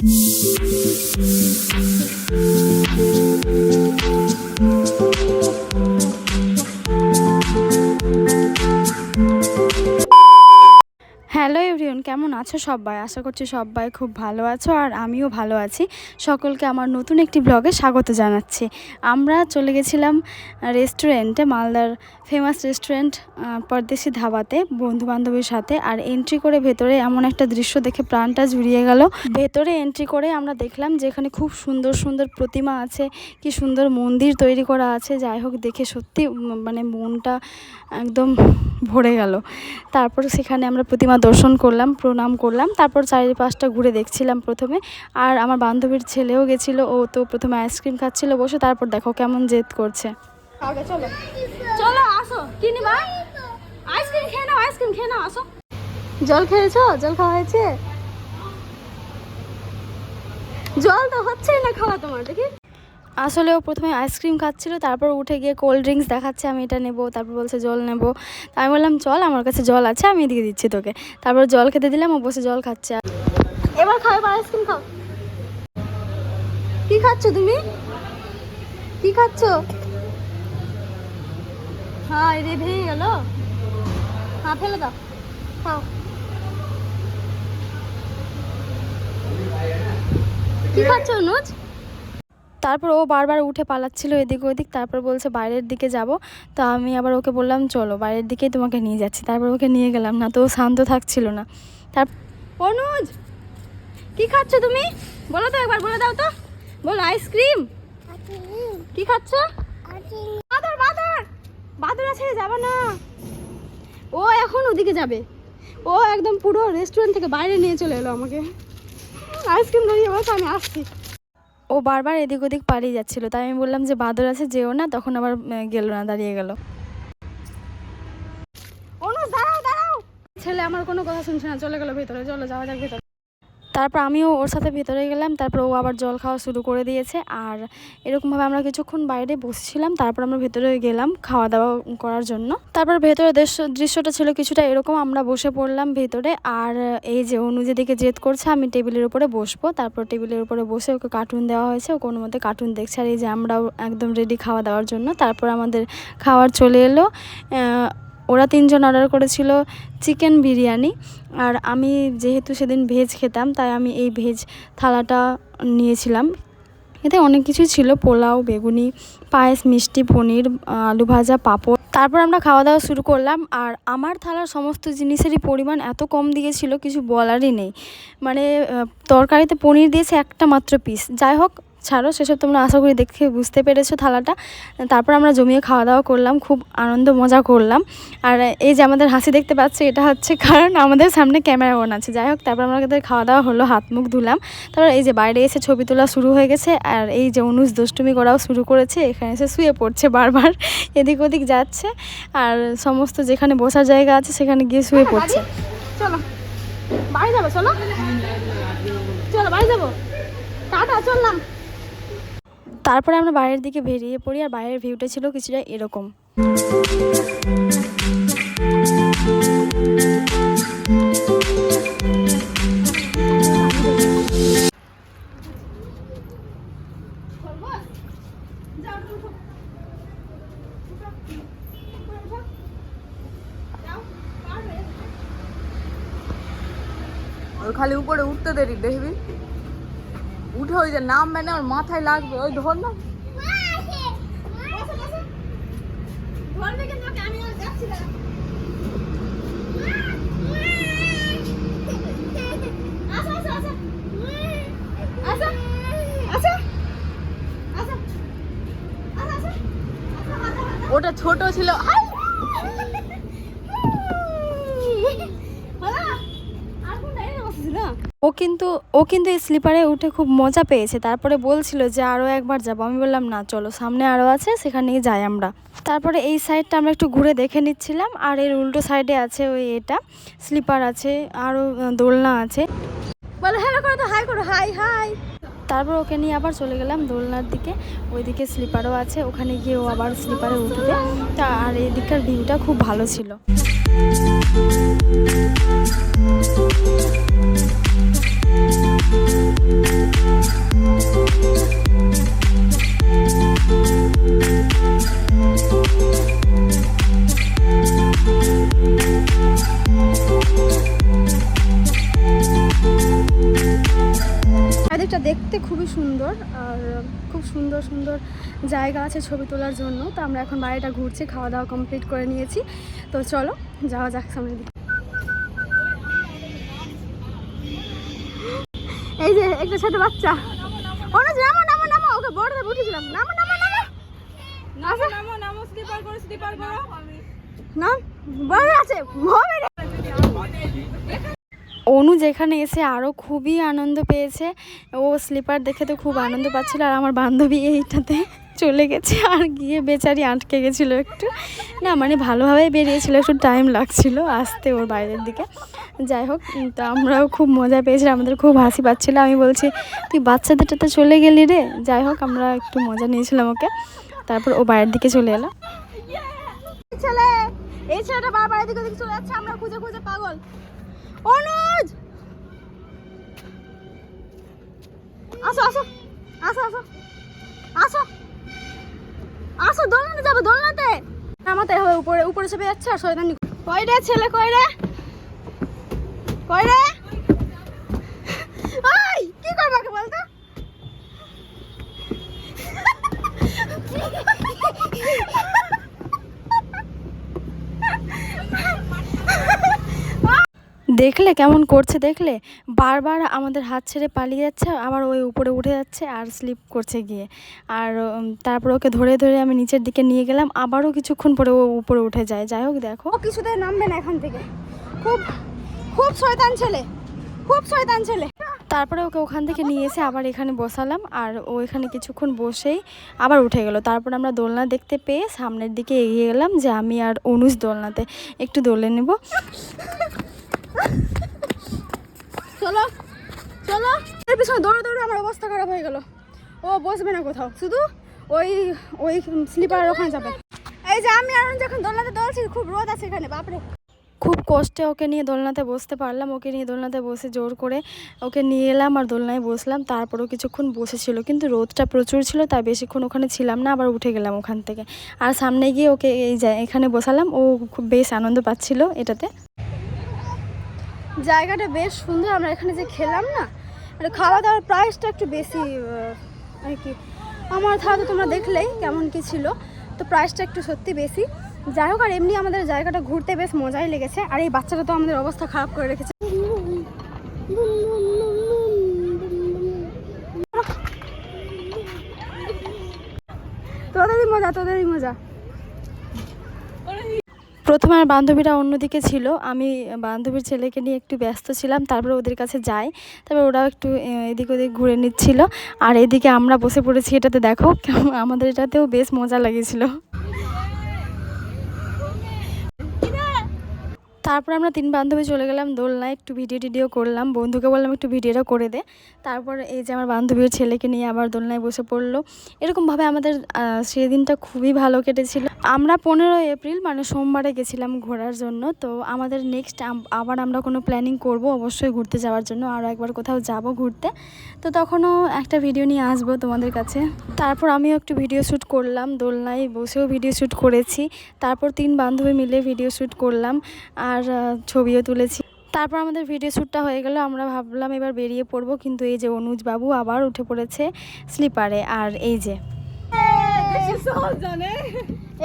Hello everyone, কেমন আছো সবাই? আশা করছি সবাই খুব ভালো আছো, আর আমিও ভালো আছি। সকলকে আমার নতুন একটি ব্লগে স্বাগত জানাচ্ছি। আমরা চলে গেছিলাম রেস্টুরেন্টে, মালদার ফেমাস রেস্টুরেন্ট পরদেশি ধাবাতে বন্ধুবান্ধবের সাথে। আর এন্ট্রি করে ভেতরে এমন একটা দৃশ্য দেখে প্রাণটা জুড়িয়ে গেল। ভেতরে এন্ট্রি করে আমরা দেখলাম যে এখানে খুব সুন্দর সুন্দর প্রতিমা আছে, কি সুন্দর মন্দির তৈরি করা আছে। যাই হোক, দেখে সত্যি মানে মনটা একদম ভরে গেল। তারপর সেখানে আমরা প্রতিমা দর্শন করলাম, প্রণাম করলাম। তারপর চারিপাশটা ঘুরে দেখছিলাম প্রথমে। আর আমার বান্ধবীর ছেলেও গেছিলো, ও তো প্রথমে আইসক্রিম খাচ্ছিল বসে। তারপর দেখো কেমন জেদ করছে। আগে চলো চলো, আসো কি নিবা? আইসক্রিম খেয়ে নাও, আইসক্রিম খেয়ে নাও, আসো। জল খেয়েছো? জল খাওয়া হয়েছে? জল তো হচ্ছেই না খাওয়া তোমার, দেখি। আসলে ও প্রথমে আইসক্রিম খাচ্ছিল, তারপর উঠে গিয়ে কোল্ড ড্রিঙ্কস দেখাচ্ছে, আমি এটা নেবো। তারপর বলছে জল নেবো। আমি বললাম চল, আমার কাছে জল আছে, আমি এদিকে দিচ্ছি তোকে। তারপর জল খেতে দিলাম, ও বসে জল খাচ্ছে। এবার খাও, এবার আইসক্রিম খাও। কি খাচ্ছ তুমি? কি খাচ্ছ? হ্যাঁ, রে ভেঙে গেল। হ্যাঁ, ফেলে দাও, খাও। কি খাচ্ছ অনুজ? তারপর ও বারবার উঠে পালাচ্ছিল এদিক ওদিক। তারপর বলছে বাইরের দিকে যাব। তো আমি আবার ওকে বললাম চলো, বাইরের দিকেই তোমাকে নিয়ে যাচ্ছি। তারপর ওকে নিয়ে গেলাম, না তো ও শান্ত থাকছিল না। অনুজ, কি খাচ্ছ তুমি? বলো তো, একবার বলে দাও তো, বলো। আইসক্রিম? কি খাচ্ছ? বাদর বাদর বাদর আছে, যাবে না। ও এখন ওদিকে যাবে। ও একদম পুরো রেস্টুরেন্ট থেকে বাইরে নিয়ে চলে এলো আমাকে। আইসক্রিম ধরিয়ে বলছে আমি আসছি। ও বারবার এদিক ওদিক পালিয়ে যাচ্ছিল, তাই আমি বললাম যে বাদর আছে, যেও না। তখন আবার গেল না, দাঁড়িয়ে গেল। দাঁড়াও দাঁড়াও, ছেলে আমার কোনো কথা শুনছে না, চলে গেল ভেতরে। চলো যাওয়া যাক ভেতরে। তারপর আমিও ওর সাথে ভেতরে গেলাম। তারপর ও আবার জল খাওয়া শুরু করে দিয়েছে। আর এরকমভাবে আমরা কিছুক্ষণ বাইরে বসেছিলাম। তারপর আমরা ভেতরে গেলাম খাওয়া দাওয়া করার জন্য। তারপর ভেতরে দৃশ্যটা ছিল কিছুটা এরকম। আমরা বসে পড়লাম ভেতরে। আর এই যে অনু যেদিকে জেদ করছে, আমি টেবিলের উপরে বসবো। তারপর টেবিলের উপরে বসে ওকে কার্টুন দেওয়া হয়েছে, ও কোনো মতে কার্টুন দেখছে। আর এই যে আমরাও একদম রেডি খাওয়া দাওয়ার জন্য। তারপর আমাদের খাওয়ার চলে এলো। ওরা 3 জন অর্ডার করেছিল চিকেন বিরিয়ানি। আর আমি যেহেতু সেদিন ভেজ খেতাম, তাই আমি এই ভেজ থালাটা নিয়েছিলাম। এতে অনেক কিছুই ছিল, পোলাও, বেগুনি, পায়েস, মিষ্টি, পনির, আলু ভাজা, পাঁপড়। তারপর আমরা খাওয়া দাওয়া শুরু করলাম। আর আমার থালার সমস্ত জিনিসেরই পরিমাণ এত কম দিয়েছিল, কিছু বলারই নেই। মানে তরকারিতে পনির দিয়েছে একটা মাত্র পিস। যাই হোক, ছাড়ো সেসব, তোমরা আশা করি দেখে বুঝতে পেরেছো থালাটা। তারপর আমরা জমিয়ে খাওয়া দাওয়া করলাম, খুব আনন্দ মজা করলাম। আর এই যে আমাদের হাসি দেখতে পাচ্ছি, এটা হচ্ছে কারণ আমাদের সামনে ক্যামেরা অন আছে। যাই হোক, তারপর আমাদের খাওয়া দাওয়া হলো, হাত মুখ ধুলাম। তারপর এই যে বাইরে এসে ছবি তোলা শুরু হয়ে গেছে। আর এই যে অনুজ দুষ্টুমি করাও শুরু করেছে, এখানে এসে শুয়ে পড়ছে, বারবার এদিক ওদিক যাচ্ছে। আর সমস্ত যেখানে বসার জায়গা আছে সেখানে গিয়ে শুয়ে পড়ছে। চলো বাড়ি যাবো, চলো চলো বাড়ি যাবো, টাটা, চললাম। তারপরে আমরা বাইরের দিকে বেরিয়ে পড়ি। আর বাইরের ভিউটা ছিল কিছুটা এরকম। খালি উপরে উঠতে দেরি, দেখবি উঠে ওই যে নামবে না, ওর মাথায় লাগবে, ওই ধর না। ওটা ছোট ছিল। ও কিন্তু এই স্লিপারে উঠে খুব মজা পেয়েছে। তারপরে বলছিল যে আরও একবার যাবো। আমি বললাম না, চলো, সামনে আরও আছে, সেখানেই যাই আমরা। তারপরে এই সাইডটা আমরা একটু ঘুরে দেখে নিচ্ছিলাম। আর এর উল্টো সাইডে আছে ওই এটা স্লিপার আছে, আরও দোলনা আছে। বলো হ্যালো করো তো, হাই করো, হাই হাই। তারপর ওকে নিয়ে আবার চলে গেলাম দোলনার দিকে। ওইদিকে স্লিপারও আছে, ওখানে গিয়ে ও আবার স্লিপারে উঠবে। আর এই দিকটার ভিউটা খুব ভালো ছিল। লেকটা দেখতে খুবই সুন্দর, আর খুব সুন্দর সুন্দর জায়গা আছে ছবি তোলার জন্য। তো আমরা এখন বাড়িটা ঘুরছি, খাওয়া দাওয়া কমপ্লিট করে নিয়েছি। তো চলো যাওয়া যাক সামনের দিকে। এই যে একটা ছোট বাচ্চা, অনুজ নামো নামো নামো, ওকে বড় উঠেছিলাম, নামো নামো নামো নামো নামো নামো, স্লিপার করো নাম বড় আছে। অনু যেখানে এসে আরও খুবই আনন্দ পেয়েছে, ও স্লিপার দেখে তো খুব আনন্দ পাচ্ছিল। আর আমার বান্ধবী এইটাতে চলে গেছে আর গিয়ে বেচারি আটকে গেছিলো একটু, না মানে ভালোভাবেই বেরিয়েছিল, একটু টাইম লাগছিল আসতে ওর বাইরের দিকে। যাই হোক, তো আমরাও খুব মজা পেয়েছিলাম, আমাদের খুব হাসি পাচ্ছিলো। আমি বলছি তুই বাচ্চাদেরটাতে চলে গেলি রে। যাই হোক, আমরা একটু মজা নিয়েছিলাম ওকে। তারপর ও বাইরের দিকে চলে এলো। ছেলে, এই ছেলেটা বারবার এদিকে ওদিকে চলে যাচ্ছে, আমরা খুঁজে খুঁজে পাগল। অনুজ আসো আসো আসো আসো আসো আসো, দোলনাতে যাবো, দোলনাতে নামাতে হবে। উপরে উপরে চেপে যাচ্ছে আর শয়তানি। কই রে ছেলে, কই রে, কই রে, ওই কি করবো ওকে বলতো? দেখলে কেমন করছে, দেখলে বারবার আমাদের হাত ছেড়ে পালিয়ে যাচ্ছে, আবার ওই উপরে উঠে যাচ্ছে আর স্লিপ করছে গিয়ে। আর তারপর ওকে ধরে ধরে আমি নিচের দিকে নিয়ে গেলাম, আবারও কিছুক্ষণ পরে ও উপরে উঠে যায়। যাই হোক, দেখো ও কিছুতে নামবে না এখান থেকে, খুব খুব শয়তান ছেলে, খুব শয়তান ছেলে। তারপরে ওকে ওখান থেকে নিয়ে এসে আবার এখানে বসালাম, আর ও এখানে কিছুক্ষণ বসেই আবার উঠে গেল। তারপর আমরা দোলনা দেখতে পেয়ে সামনের দিকে এগিয়ে গেলাম, যে আমি আর অনুজ দোলনাতে একটু দোলে নেব। চলো চলো, এর পিছনে দৌড়ে দৌড়ে আমার অবস্থা খারাপ হয়ে গেল। ও বসবে না কোথাও, শুধু ওই ওই স্লিপারের ওখানে যাবে। এই যে আমি আর যখন দোলনাতে দোলছি, খুব রোদ আছে এখানে, বাপরে। খুব কষ্টে ওকে নিয়ে দোলনাতে বসতে পারলাম। ওকে নিয়ে দোলনাতে বসে জোর করে ওকে নিয়ে এলাম আর দোলনায় বসলাম। তারপরেও কিছুক্ষণ বসেছিল, কিন্তু রোদটা প্রচুর ছিল, তাই বেশিক্ষণ ওখানে ছিলাম না, আবার উঠে গেলাম ওখান থেকে। আর সামনে গিয়ে ওকে এই এখানে বসালাম। ও খুব বেশ আনন্দ পাচ্ছিল এটাতে। জায়গাটা বেশ সুন্দর। আমরা এখানে যে খেলাম না, আর খাওয়া দাওয়ার প্রাইসটা একটু বেশি আর কি। আমার ধারণা তো তোমরা দেখলেই কেমন কি ছিল, তো প্রাইসটা একটু সত্যি বেশি। যাই হোক, আর এমনি আমাদের জায়গাটা ঘুরতে বেশ মজাই লেগেছে। আর এই বাচ্চাটা তো আমাদের অবস্থা খারাপ করে রেখেছে। তোদেরই মজা, তোদেরই মজা। প্রথমে আমার বান্ধবীরা অন্যদিকে ছিল, আমি বান্ধবীর ছেলেকে নিয়ে একটু ব্যস্ত ছিলাম। তারপরে ওদের কাছে যাই, তারপর ওরাও একটু এদিক ওদিক ঘুরে নিচ্ছিল, আর এদিকে আমরা বসে পড়েছি এটাতে। দেখো আমাদের এটাতেও বেশ মজা লেগেছিল। তারপর আমরা তিন বান্ধবী চলে গেলাম দোলনায়, একটু ভিডিও করলাম। বন্ধুকে বললাম একটু ভিডিওটা করে দে। তারপর এই যে আমার বান্ধবীর ছেলেকে নিয়ে আবার দোলনায় বসে পড়লো। এরকমভাবে আমাদের সেই দিনটা খুবই ভালো কেটেছিল। আমরা 15 এপ্রিল মানে সোমবারে গেছিলাম ঘোরার জন্য। তো আমাদের নেক্সট আবার আমরা কোনো প্ল্যানিং করব অবশ্যই ঘুরতে যাওয়ার জন্য, আরও একবার কোথাও যাব ঘুরতে। তো তখনও একটা ভিডিও নিয়ে আসবো তোমাদের কাছে। তারপর আমিও একটু ভিডিও শ্যুট করলাম, দোলনায় বসেও ভিডিও শ্যুট করেছি। তারপর 3 বান্ধবী মিলে ভিডিও শ্যুট করলাম আর ছবিও তুলেছি। তারপর আমাদের ভিডিও শ্যুটটা হয়ে গেল। আমরা ভাবলাম এবার বেরিয়ে পড়বো, কিন্তু এই যে অনুজ বাবু আবার উঠে পড়েছে স্লিপারে। আর এই যে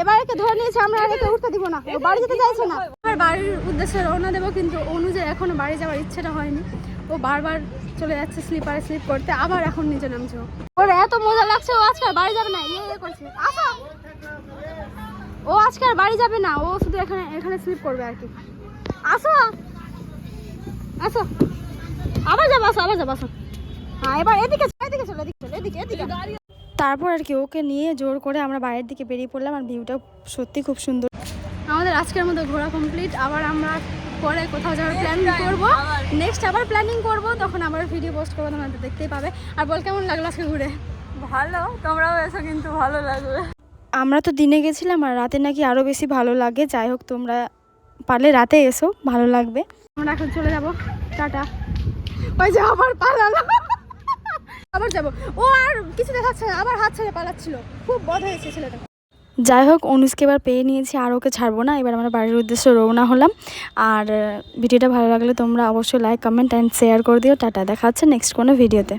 এবার একে ধরে নিয়েছে, আমরা আর একে উঠতে দিব না, ও বাড়ি যেতে চাইছে না। আর বাড়ির উদ্দেশ্যে রওনা দেবো, কিন্তু অনুজের এখনো বাড়ি যাওয়ার ইচ্ছেটা হয়নি। ও বারবার চলে যাচ্ছে স্লিপারে স্লিপ করতে, আবার এখন নিচে নামছে। ওর এত মজা লাগছে, ও আজকে বাড়ি যাবে না, ইয়ে করছে। আসো, ও আজকে আর বাড়ি যাবে না, ও শুধু এখানে এখানে স্লিপ করবে আর কি। আসো আসো, আবার যাবো, আসো আবার যাবো, আসো। হ্যাঁ, এবার এদিকে এদিকে চলো, এদিকে চলো, এদিকে এদিকে। তারপর আর কি ওকে নিয়ে জোর করে আমরা বাইরের দিকে বেরিয়ে পড়লাম, আর ভিউটা সত্যি খুব সুন্দর। আমাদের আজকের মতো ঘোরা কমপ্লিট। আবার আমরা পরে কোথাও যাওয়ার প্ল্যানিং করব, নেক্সট আবার প্ল্যানিং করব, তখন আবার ভিডিও পোস্ট করবো, তোমরা তো দেখতেই পাবে। আর বল কেমন লাগলো আজকে ঘুরে? ভালো, তোমরাও এসো কিন্তু ভালো লাগবে। আমরা তো দিনে গেছিলাম, আর রাতে নাকি আরও বেশি ভালো লাগে। যাই হোক, তোমরা পারলে রাতে এসো, ভালো লাগবে। আমরা এখন চলে যাব, টাটা। ওই যে আবার পালালো, আবার যাব। ও আর কিছু দেখাচ্ছে না, আবার হাত ছেড়ে পালাচ্ছিল, খুব বধ হয়েছে ছেলেটা। যাই হোক, অনুজকে এবার পেয়ে নিয়েছি, আর ওকে ছাড়বো না। এবার আমরা বাড়ির উদ্দেশ্যে রওনা হলাম। আর ভিডিওটা ভালো লাগলে তোমরা অবশ্যই লাইক, কমেন্ট অ্যান্ড শেয়ার করে দিও। টাটা, দেখা হচ্ছে নেক্সট কোনো ভিডিওতে।